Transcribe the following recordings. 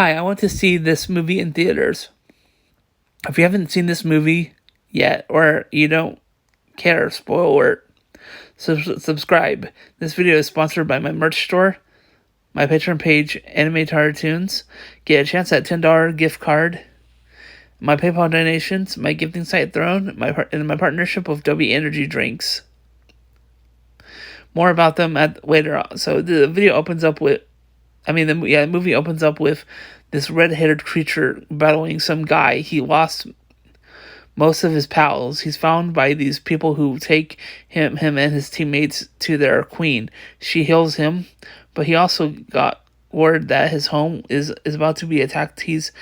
Hi, I want to see this movie in theaters. If you haven't seen this movie yet, or you don't care, spoiler alert, subscribe. This video is sponsored by my merch store, my Patreon page, Anime Cartoons. Get a chance at $10 gift card, my PayPal donations, my gifting site Throne, and my partnership with W Energy Drinks. More about them later on. So the video opens up with, the movie opens up with this red-haired creature battling some guy. He lost most of his pals. He's found by these people who take him and his teammates to their queen. She heals him, but he also got word that his home is about to be attacked. He's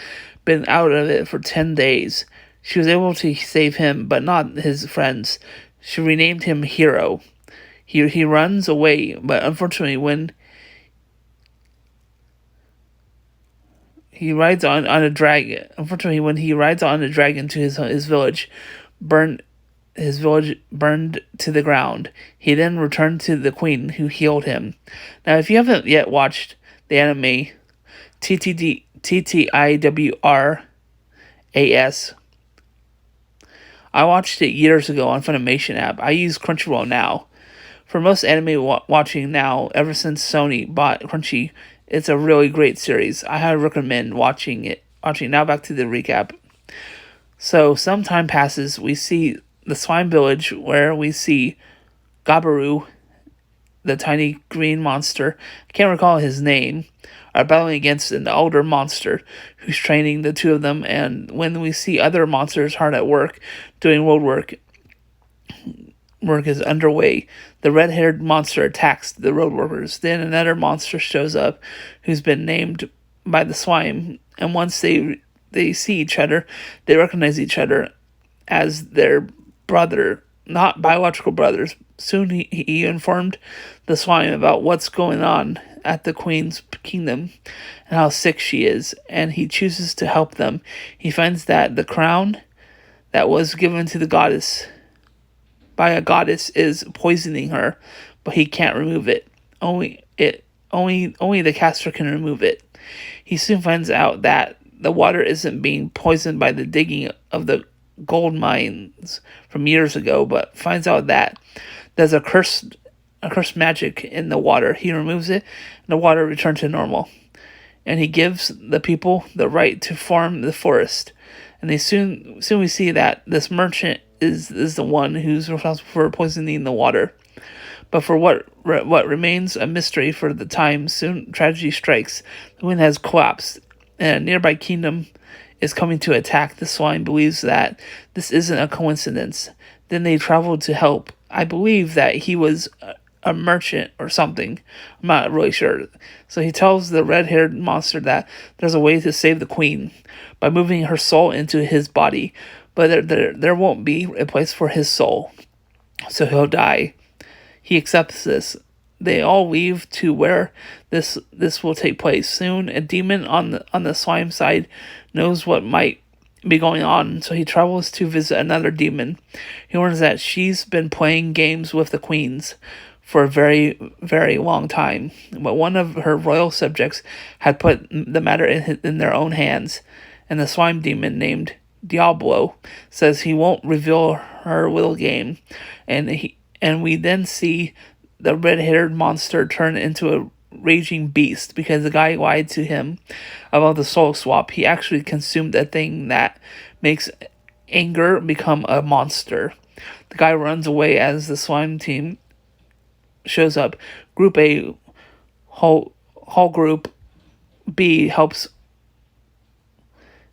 been out of it for 10 days. She was able to save him, but not his friends. She renamed him Hero. He runs away, but unfortunately when he rides on a dragon. Unfortunately, when he rides on a dragon to his village, burned to the ground. He then returned to the queen who healed him. Now, if you haven't yet watched the anime TTIWRAS, I watched it years ago on Funimation app. I use Crunchyroll now. For most anime watching now, ever since Sony bought Crunchy, it's a really great series. I highly recommend watching it. Now back to the recap. So some time passes. We see the slime village where we see Gabaru, the tiny green monster, I can't recall his name, are battling against an older monster who's training the two of them. And when we see other monsters hard at work, doing road work is underway. The red-haired monster attacks the road workers. Then another monster shows up who's been named by the slime. And once they see each other, they recognize each other as their brother, not biological brothers. Soon he informed the slime about what's going on at the queen's kingdom and how sick she is. And he chooses to help them. He finds that the crown that was given to the goddess by a goddess is poisoning her, but he can't remove it. Only the caster can remove it. He soon finds out that the water isn't being poisoned by the digging of the gold mines from years ago, but finds out that there's a cursed magic in the water. He removes it, and the water returns to normal. And he gives the people the right to farm the forest. And soon we see that this merchant is the one who's responsible for poisoning the water. But for what remains a mystery for the time, soon tragedy strikes. The wind has collapsed, and a nearby kingdom is coming to attack. The slime believes that this isn't a coincidence. Then they travel to help. I believe that he was a merchant or something. I'm not really sure. So he tells the red-haired monster that there's a way to save the queen by moving her soul into his body. But there won't be a place for his soul, so he'll die. He accepts this. They all leave to where this will take place. Soon, a demon on the slime side knows what might be going on, so he travels to visit another demon. He learns that she's been playing games with the queens for a very, very long time, but one of her royal subjects had put the matter in their own hands, and the slime demon named Diablo says he won't reveal her little game, and we then see the red-haired monster turn into a raging beast because the guy lied to him about the soul swap. He actually consumed a thing that makes anger become a monster. The guy runs away as the slime team shows up. Group A, whole group B helps.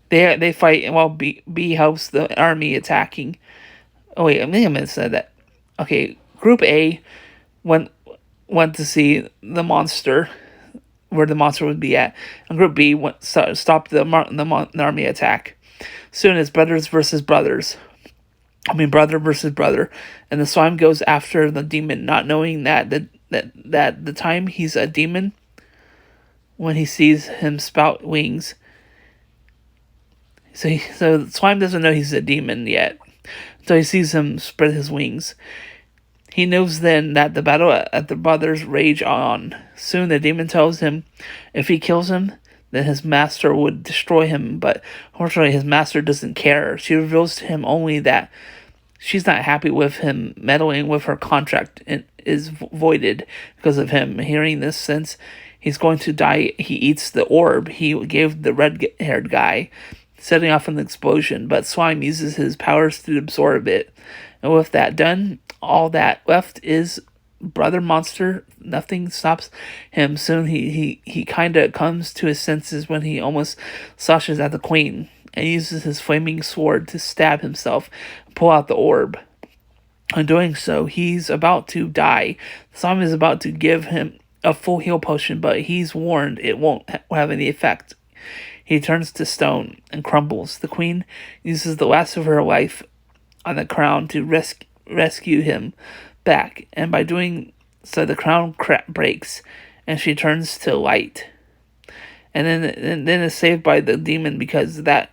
They fight while B helps the army attacking. Oh wait, I think I meant to say that. Okay, Group A went to see the monster, where the monster would be at, and Group B stopped the army attack. Soon it's brothers versus brothers. Brother versus brother, and the slime goes after the demon, not knowing that the time he's a demon, when he sees him spout wings. So the slime doesn't know he's a demon yet. So he sees him spread his wings. He knows then that the battle at the brothers rage on. Soon the demon tells him if he kills him, then his master would destroy him, but unfortunately his master doesn't care. She reveals to him only that she's not happy with him meddling with her contract and is voided because of him. Hearing this, since he's going to die, he eats the orb he gave the red-haired guy, setting off an explosion, but Slime uses his powers to absorb it. And with that done, all that left is Brother Monster. Nothing stops him. Soon he kind of comes to his senses when he almost slashes at the queen and uses his flaming sword to stab himself and pull out the orb. In doing so, he's about to die. Slime is about to give him a full heal potion, but he's warned it won't have any effect. He turns to stone and crumbles. The queen uses the last of her life on the crown to rescue him back, and by doing so, the crown breaks, and she turns to light. And then is saved by the demon because the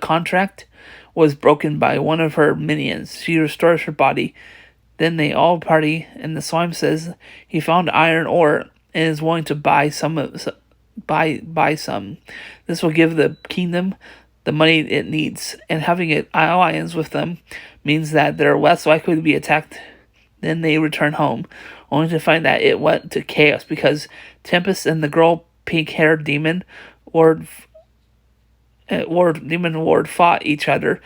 contract was broken by one of her minions. She restores her body. Then they all party, and the slime says he found iron ore and is willing to buy some. This will give the kingdom the money it needs, and having an alliance with them means that they're less likely to be attacked. Then they return home, only to find that it went to chaos because Tempest and the girl pink-haired demon Lord fought each other.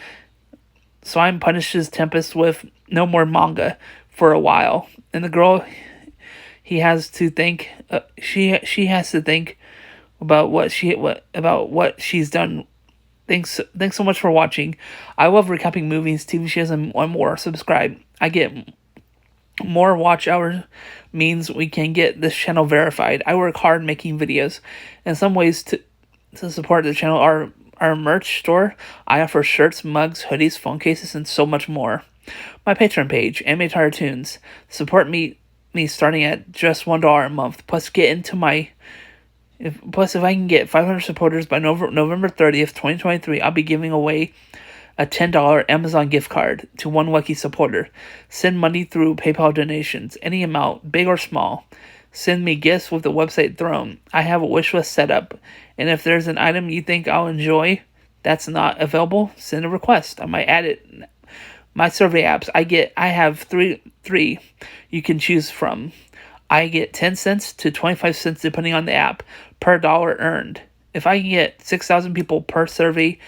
Slime punishes Tempest with no more manga for a while, and the girl she has to think about what she's done. Thanks so much for watching. I love recapping movies, TV shows, and more. Subscribe. I get more watch hours means we can get this channel verified. I work hard making videos. And some ways to support the channel are our merch store. I offer shirts, mugs, hoodies, phone cases, and so much more. My Patreon page, Anime Tunes. Support me starting at just $1 a month. Plus if I can get 500 supporters by November 30th, 2023, I'll be giving away a $10 Amazon gift card to one lucky supporter. Send money through PayPal donations, any amount, big or small. Send me gifts with the website Throne. I have a wish list set up, and if there's an item you think I'll enjoy that's not available, send a request. I might add it. My survey apps, I have three you can choose from. I get 10 cents to 25 cents depending on the app per dollar earned. If I can get 6,000 people per survey,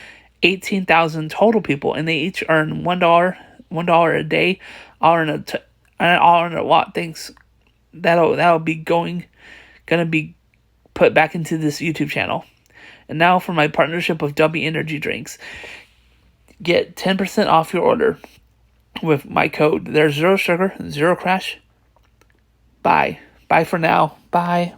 18,000 total people, and they each earn $1 a day, I'll earn a lot. Thanks. That'll be gonna be put back into this YouTube channel. And now for my partnership with W Energy Drinks. Get 10% off your order with my code. There's 0 sugar, 0 crash. Bye. Bye for now. Bye.